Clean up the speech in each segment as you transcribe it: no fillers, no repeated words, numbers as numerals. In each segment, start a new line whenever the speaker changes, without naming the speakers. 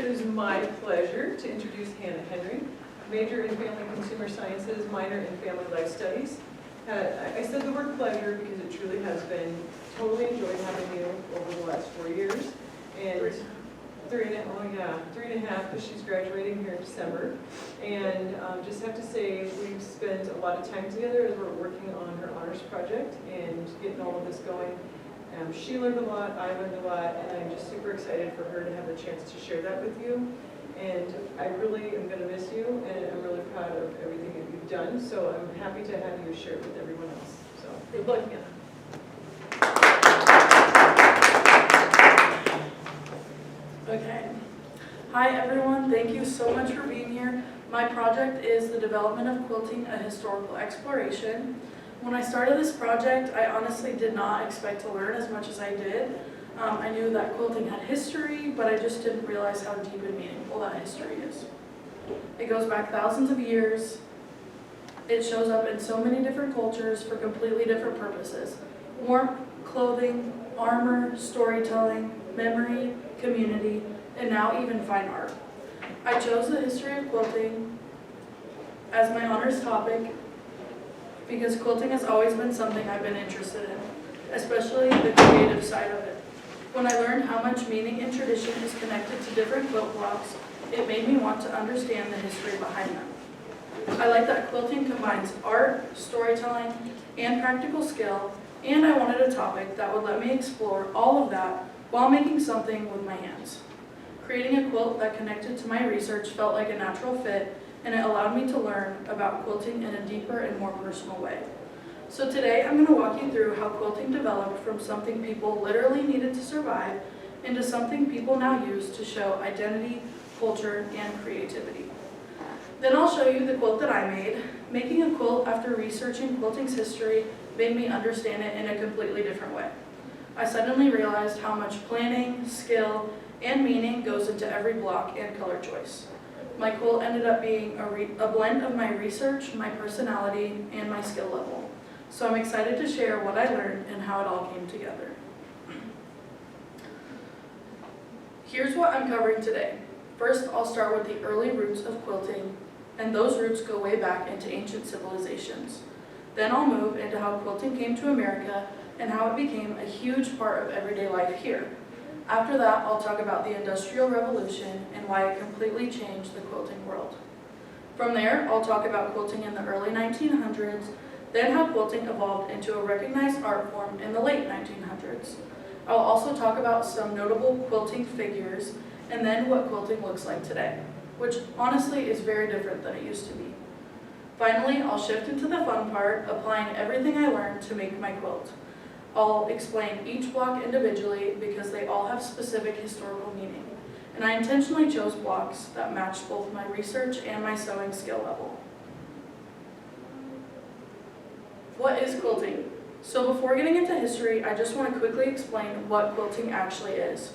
is my pleasure to introduce Hannah Henry, major in Family Consumer Sciences, minor in Family Life Studies. I said the word pleasure because it truly has been. Totally enjoyed having you over the last 4 years. And three and a half, because she's graduating here in December. And just have to say, we've spent a lot of time together as we're working on her honors project and getting all of this going. She learned a lot, I learned a lot, and I'm just super excited for her to have the chance to share that with you. And I really am going to miss you, and I'm really proud of everything that you've done. So I'm happy to have you share it with everyone else. So good luck, Hannah.
Okay. Hi everyone, thank you so much for being here. My project is the development of quilting, a historical exploration. When I started this project, I honestly did not expect to learn as much as I did. I knew that quilting had history, but I just didn't realize how deep and meaningful that history is. It goes back thousands of years. It shows up in so many different cultures for completely different purposes. Warmth, clothing, armor, storytelling, memory, community, and now even fine art. I chose the history of quilting as my honors topic because quilting has always been something I've been interested in, especially the creative side of it. When I learned how much meaning and tradition is connected to different quilt blocks, it made me want to understand the history behind them. I like that quilting combines art, storytelling, and practical skill, and I wanted a topic that would let me explore all of that while making something with my hands. Creating a quilt that connected to my research felt like a natural fit, and it allowed me to learn about quilting in a deeper and more personal way. So today I'm going to walk you through how quilting developed from something people literally needed to survive into something people now use to show identity, culture, and creativity. Then I'll show you the quilt that I made. Making a quilt after researching quilting's history made me understand it in a completely different way. I suddenly realized how much planning, skill, and meaning goes into every block and color choice. My quilt ended up being a blend of my research, my personality, and my skill level. So I'm excited to share what I learned and how it all came together. Here's what I'm covering today. First, I'll start with the early roots of quilting, and those roots go way back into ancient civilizations. Then I'll move into how quilting came to America and how it became a huge part of everyday life here. After that, I'll talk about the Industrial Revolution and why it completely changed the quilting world. From there, I'll talk about quilting in the early 1900s, then how quilting evolved into a recognized art form in the late 1900s. I'll also talk about some notable quilting figures, and then what quilting looks like today, which honestly is very different than it used to be. Finally, I'll shift into the fun part, applying everything I learned to make my quilt. I'll explain each block individually because they all have specific historical meaning, and I intentionally chose blocks that matched both my research and my sewing skill level. What is quilting? So before getting into history, I just want to quickly explain what quilting actually is.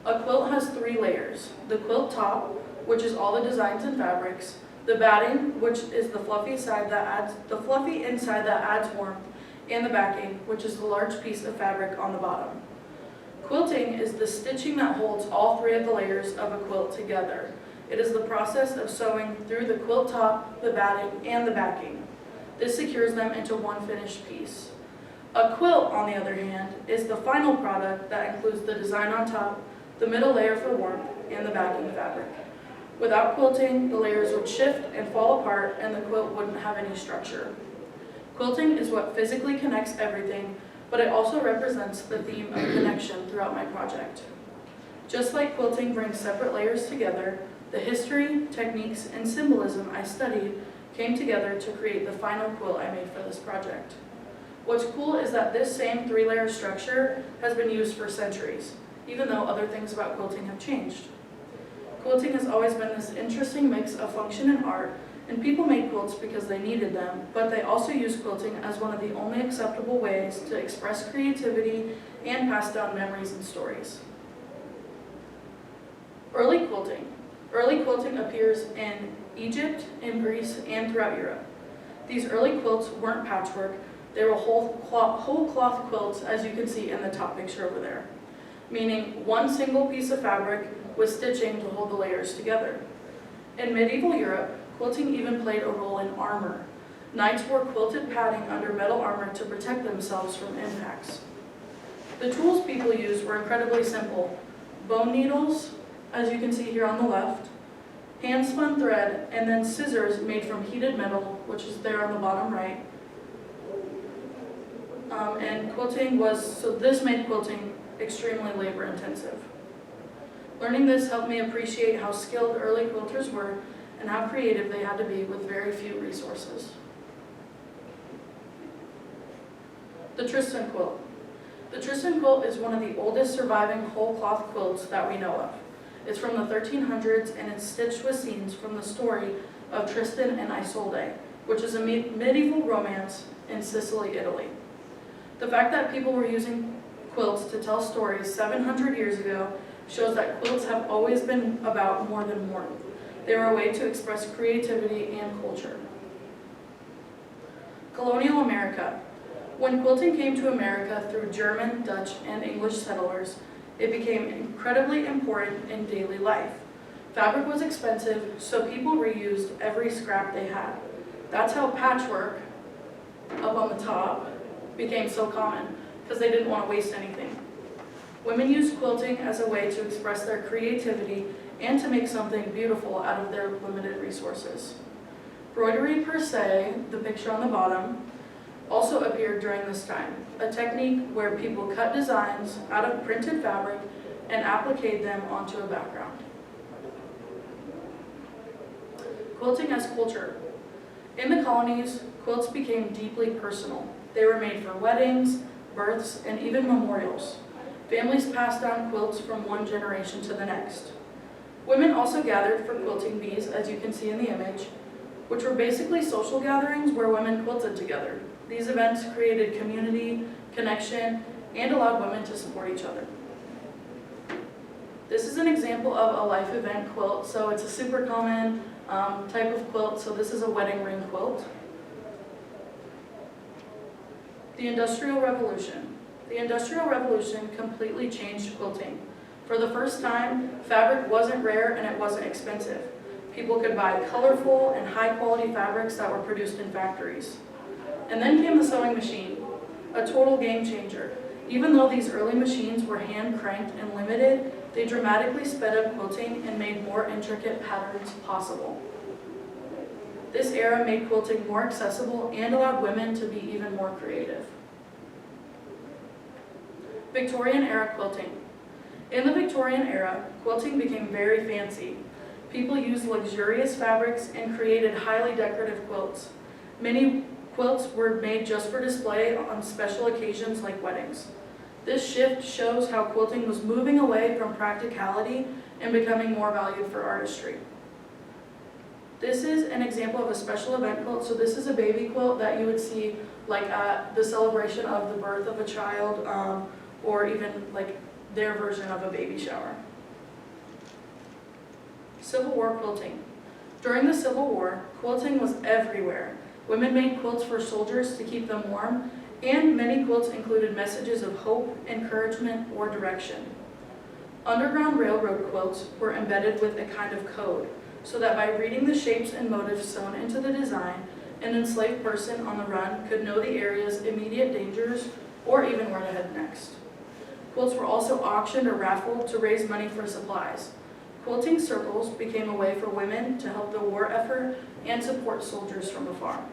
A quilt has 3 layers: the quilt top, which is all the designs and fabrics, the batting, which is the fluffy inside that adds warmth, and the backing, which is the large piece of fabric on the bottom. Quilting is the stitching that holds all 3 of the layers of a quilt together. It is the process of sewing through the quilt top, the batting, and the backing. This secures them into one finished piece. A quilt, on the other hand, is the final product that includes the design on top, the middle layer for warmth, and the backing fabric. Without quilting, the layers would shift and fall apart, and the quilt wouldn't have any structure. Quilting is what physically connects everything, but it also represents the theme of connection throughout my project. Just like quilting brings separate layers together, the history, techniques, and symbolism I studied came together to create the final quilt I made for this project. What's cool is that this same 3-layer structure has been used for centuries, even though other things about quilting have changed. Quilting has always been this interesting mix of function and art, and people made quilts because they needed them, but they also used quilting as one of the only acceptable ways to express creativity and pass down memories and stories. Early quilting. Early quilting appears in Egypt, in Greece, and throughout Europe. These early quilts weren't patchwork, they were whole cloth quilts, as you can see in the top picture over there. meaning one single piece of fabric with stitching to hold the layers together. In medieval Europe, quilting even played a role in armor. Knights wore quilted padding under metal armor to protect themselves from impacts. The tools people used were incredibly simple. Bone needles, as you can see here on the left, hand-spun thread, and then scissors made from heated metal, which is there on the bottom right. This made quilting extremely labor-intensive. Learning this helped me appreciate how skilled early quilters were and how creative they had to be with very few resources. The Tristan quilt. The Tristan quilt is one of the oldest surviving whole cloth quilts that we know of. It's from the 1300s and it's stitched with scenes from the story of Tristan and Isolde, which is a medieval romance in Sicily, Italy. The fact that people were using quilts to tell stories 700 years ago shows that quilts have always been about more than warmth. They were a way to express creativity and culture. Colonial America. When quilting came to America through German, Dutch, and English settlers, it became incredibly important in daily life. Fabric was expensive, so people reused every scrap they had. That's how patchwork, up on the top, became so common, because they didn't want to waste anything. Women used quilting as a way to express their creativity and to make something beautiful out of their limited resources. Broidery per se, the picture on the bottom, also appeared during this time, a technique where people cut designs out of printed fabric and appliqued them onto a background. Quilting as culture. In the colonies, quilts became deeply personal. They were made for weddings, births, and even memorials. Families passed down quilts from one generation to the next. Women also gathered for quilting bees, as you can see in the image, which were basically social gatherings where women quilted together. These events created community, connection, and allowed women to support each other. This is an example of a life event quilt, so it's a super common type of quilt, so this is a wedding ring quilt. The Industrial Revolution. The Industrial Revolution completely changed quilting. For the first time, fabric wasn't rare and it wasn't expensive. People could buy colorful and high-quality fabrics that were produced in factories. And then came the sewing machine, a total game changer. Even though these early machines were hand-cranked and limited, they dramatically sped up quilting and made more intricate patterns possible. This era made quilting more accessible and allowed women to be even more creative. Victorian era quilting. In the Victorian era, quilting became very fancy. People used luxurious fabrics and created highly decorative quilts. Many quilts were made just for display on special occasions like weddings. This shift shows how quilting was moving away from practicality and becoming more valued for artistry. This is an example of a special event quilt. So this is a baby quilt that you would see like at the celebration of the birth of a child or even like their version of a baby shower. Civil War quilting. During the Civil War, quilting was everywhere. Women made quilts for soldiers to keep them warm, and many quilts included messages of hope, encouragement, or direction. Underground Railroad quilts were embedded with a kind of code, so that by reading the shapes and motifs sewn into the design, an enslaved person on the run could know the area's immediate dangers or even where to head next. Quilts were also auctioned or raffled to raise money for supplies. Quilting circles became a way for women to help the war effort and support soldiers from afar.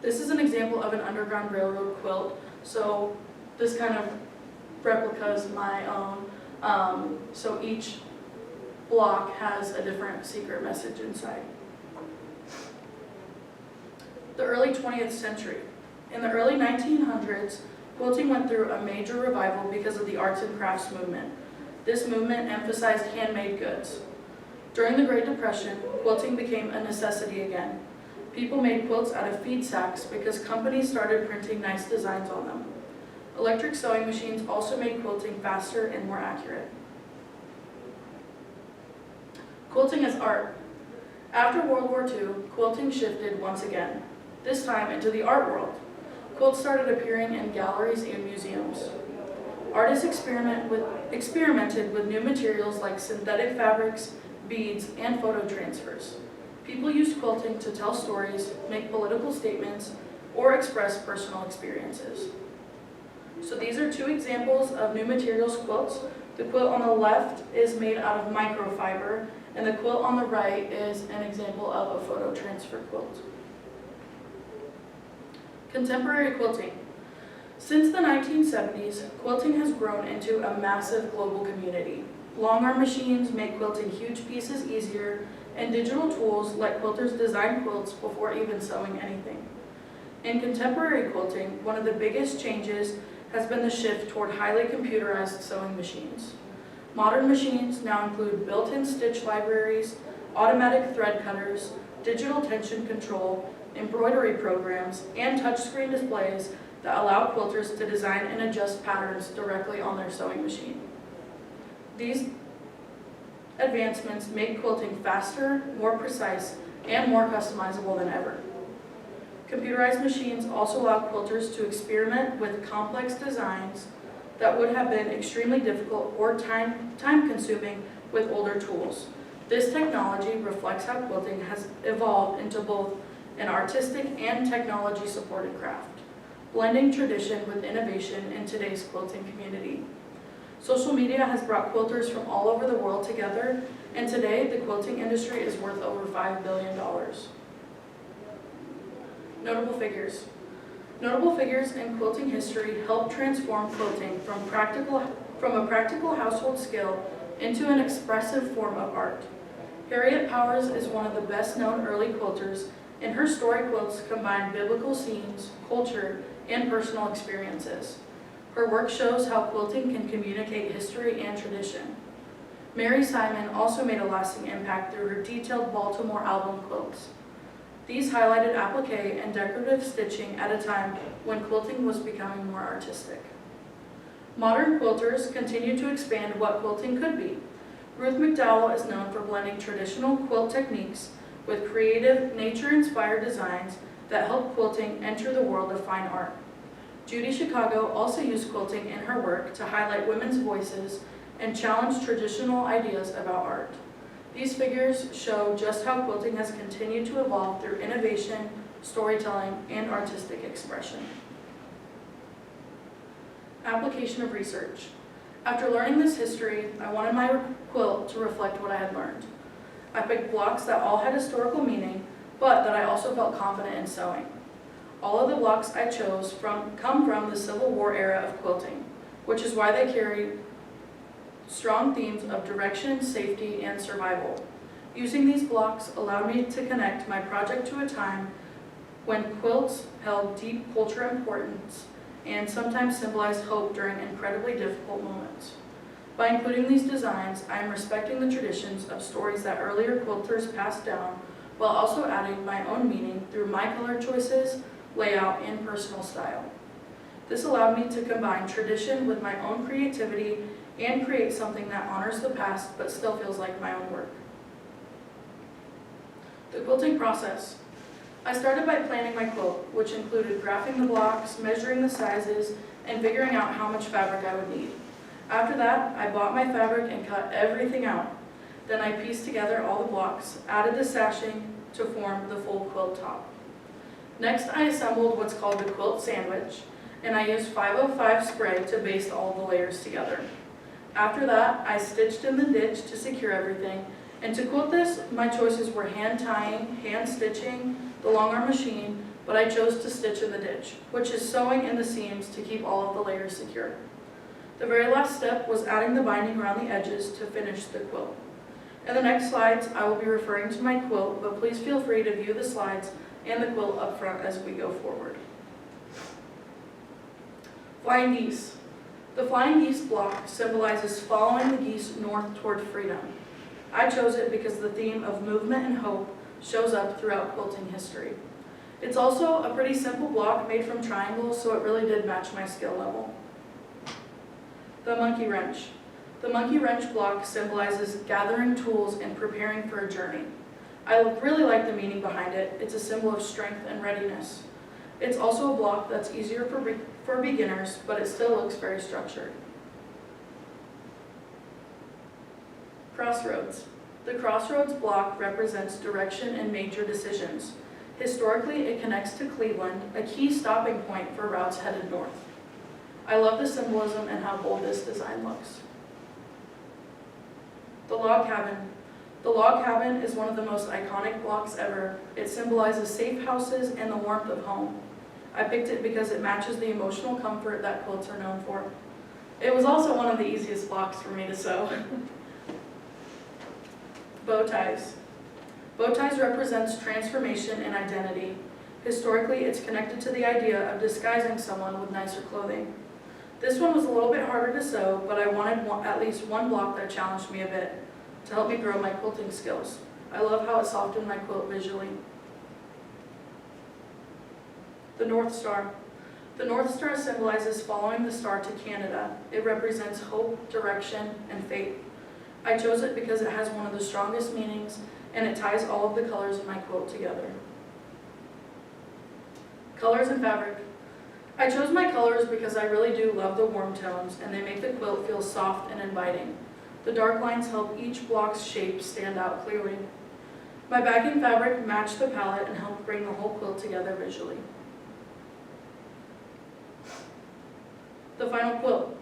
This is an example of an Underground Railroad quilt. So this kind of replicas my own. So each block has a different secret message inside. The early 20th century. In the early 1900s, quilting went through a major revival because of the arts and crafts movement. This movement emphasized handmade goods. During the Great Depression, quilting became a necessity again. People made quilts out of feed sacks because companies started printing nice designs on them. Electric sewing machines also made quilting faster and more accurate. Quilting as art. After World War II, quilting shifted once again, this time into the art world. Quilts started appearing in galleries and museums. Artists experimented with new materials like synthetic fabrics, beads, and photo transfers. People used quilting to tell stories, make political statements, or express personal experiences. So these are two examples of new materials quilts. The quilt on the left is made out of microfiber, and the quilt on the right is an example of a photo transfer quilt. Contemporary quilting. Since the 1970s, quilting has grown into a massive global community. Long arm machines make quilting huge pieces easier, and digital tools let quilters design quilts before even sewing anything. In contemporary quilting, one of the biggest changes has been the shift toward highly computerized sewing machines. Modern machines now include built-in stitch libraries, automatic thread cutters, digital tension control, embroidery programs, and touchscreen displays that allow quilters to design and adjust patterns directly on their sewing machine. These advancements make quilting faster, more precise, and more customizable than ever. Computerized machines also allow quilters to experiment with complex designs that would have been extremely difficult or time-consuming with older tools. This technology reflects how quilting has evolved into both an artistic and technology-supported craft, blending tradition with innovation in today's quilting community. Social media has brought quilters from all over the world together, and today the quilting industry is worth over $5 billion. Notable figures. Notable figures in quilting history helped transform quilting from a practical household skill into an expressive form of art. Harriet Powers is one of the best-known early quilters, and her story quilts combine biblical scenes, culture, and personal experiences. Her work shows how quilting can communicate history and tradition. Mary Simon also made a lasting impact through her detailed Baltimore album quilts. These highlighted applique and decorative stitching at a time when quilting was becoming more artistic. Modern quilters continue to expand what quilting could be. Ruth McDowell is known for blending traditional quilt techniques with creative, nature-inspired designs that help quilting enter the world of fine art. Judy Chicago also used quilting in her work to highlight women's voices and challenge traditional ideas about art. These figures show just how quilting has continued to evolve through innovation, storytelling, and artistic expression. Application of research. After learning this history, I wanted my quilt to reflect what I had learned. I picked blocks that all had historical meaning, but that I also felt confident in sewing. All of the blocks I chose come from the Civil War era of quilting, which is why they carry strong themes of direction, safety, and survival. Using these blocks allowed me to connect my project to a time when quilts held deep cultural importance and sometimes symbolized hope during incredibly difficult moments. By including these designs, I am respecting the traditions of stories that earlier quilters passed down, while also adding my own meaning through my color choices, layout, and personal style. This allowed me to combine tradition with my own creativity and create something that honors the past but still feels like my own work. The quilting process. I started by planning my quilt, which included graphing the blocks, measuring the sizes, and figuring out how much fabric I would need. After that, I bought my fabric and cut everything out. Then I pieced together all the blocks, added the sashing to form the full quilt top. Next, I assembled what's called the quilt sandwich, and I used 505 spray to baste all the layers together. After that, I stitched in the ditch to secure everything, and to quilt this, my choices were hand tying, hand stitching, the long arm machine, but I chose to stitch in the ditch, which is sewing in the seams to keep all of the layers secure. The very last step was adding the binding around the edges to finish the quilt. In the next slides, I will be referring to my quilt, but please feel free to view the slides and the quilt up front as we go forward. Flying geese. The flying geese block symbolizes following the geese north toward freedom. I chose it because the theme of movement and hope shows up throughout quilting history. It's also a pretty simple block made from triangles, so it really did match my skill level. The monkey wrench. The monkey wrench block symbolizes gathering tools and preparing for a journey. I really like the meaning behind it. It's a symbol of strength and readiness. It's also a block that's easier for beginners, but it still looks very structured. Crossroads. The crossroads block represents direction in major decisions. Historically, it connects to Cleveland, a key stopping point for routes headed north. I love the symbolism and how bold this design looks. The log cabin. The log cabin is one of the most iconic blocks ever. It symbolizes safe houses and the warmth of home. I picked it because it matches the emotional comfort that quilts are known for. It was also one of the easiest blocks for me to sew. Bow ties. Bow ties represents transformation and identity. Historically, it's connected to the idea of disguising someone with nicer clothing. This one was a little bit harder to sew, but I wanted at least one block that challenged me a bit to help me grow my quilting skills. I love how it softened my quilt visually. The North Star. The North Star symbolizes following the star to Canada. It represents hope, direction, and fate. I chose it because it has one of the strongest meanings, and it ties all of the colors in my quilt together. Colors and fabric. I chose my colors because I really do love the warm tones, and they make the quilt feel soft and inviting. The dark lines help each block's shape stand out clearly. My backing fabric matched the palette and helped bring the whole quilt together visually. The final quilt.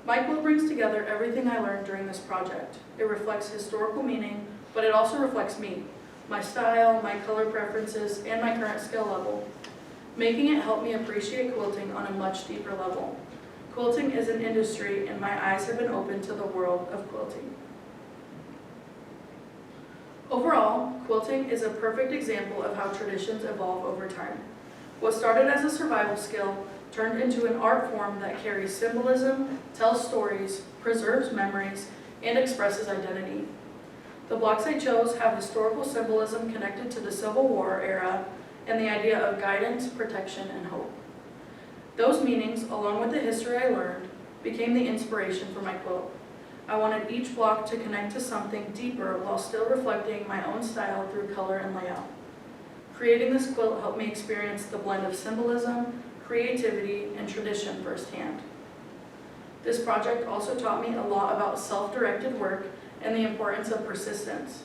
My quilt brings together everything I learned during this project. It reflects historical meaning, but it also reflects me, my style, my color preferences, and my current skill level. Making it helped me appreciate quilting on a much deeper level. Quilting is an industry, and my eyes have been opened to the world of quilting. Overall, quilting is a perfect example of how traditions evolve over time. What started as a survival skill turned into an art form that carries symbolism, tells stories, preserves memories, and expresses identity. The blocks I chose have historical symbolism connected to the Civil War era and the idea of guidance, protection, and hope. Those meanings, along with the history I learned, became the inspiration for my quilt. I wanted each block to connect to something deeper while still reflecting my own style through color and layout. Creating this quilt helped me experience the blend of symbolism, creativity, and tradition firsthand. This project also taught me a lot about self-directed work and the importance of persistence.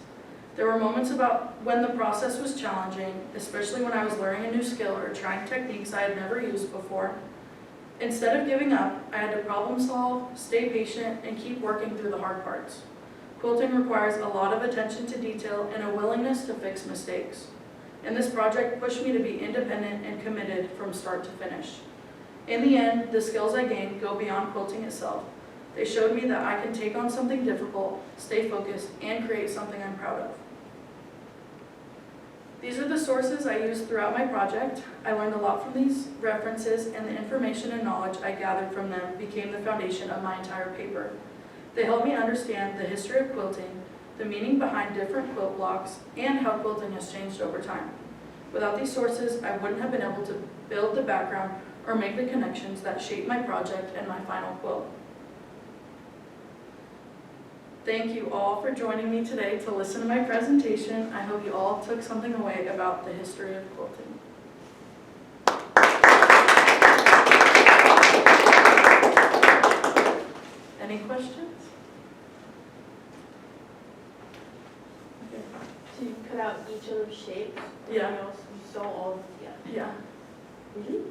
There were moments when the process was challenging, especially when I was learning a new skill or trying techniques I had never used before. Instead of giving up, I had to problem solve, stay patient, and keep working through the hard parts. Quilting requires a lot of attention to detail and a willingness to fix mistakes. And this project pushed me to be independent and committed from start to finish. In the end, the skills I gained go beyond quilting itself. They showed me that I can take on something difficult, stay focused, and create something I'm proud of. These are the sources I used throughout my project. I learned a lot from these references, and the information and knowledge I gathered from them became the foundation of my entire paper. They helped me understand the history of quilting, the meaning behind different quilt blocks, and how quilting has changed over time. Without these sources, I wouldn't have been able to build the background or make the connections that shaped my project and my final quilt. Thank you all for joining me today to listen to my presentation. I hope you all took something away about the history of quilting. Any questions? Okay.
So you cut out each of those shapes?
Yeah.
And you also sew all of them together?
Yeah.
Really?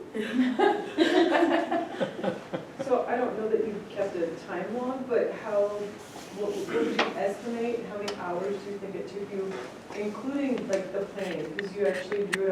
So I don't know that you kept a time log, but what would you estimate, how many hours do you think it took you, including like the planning, because you actually drew it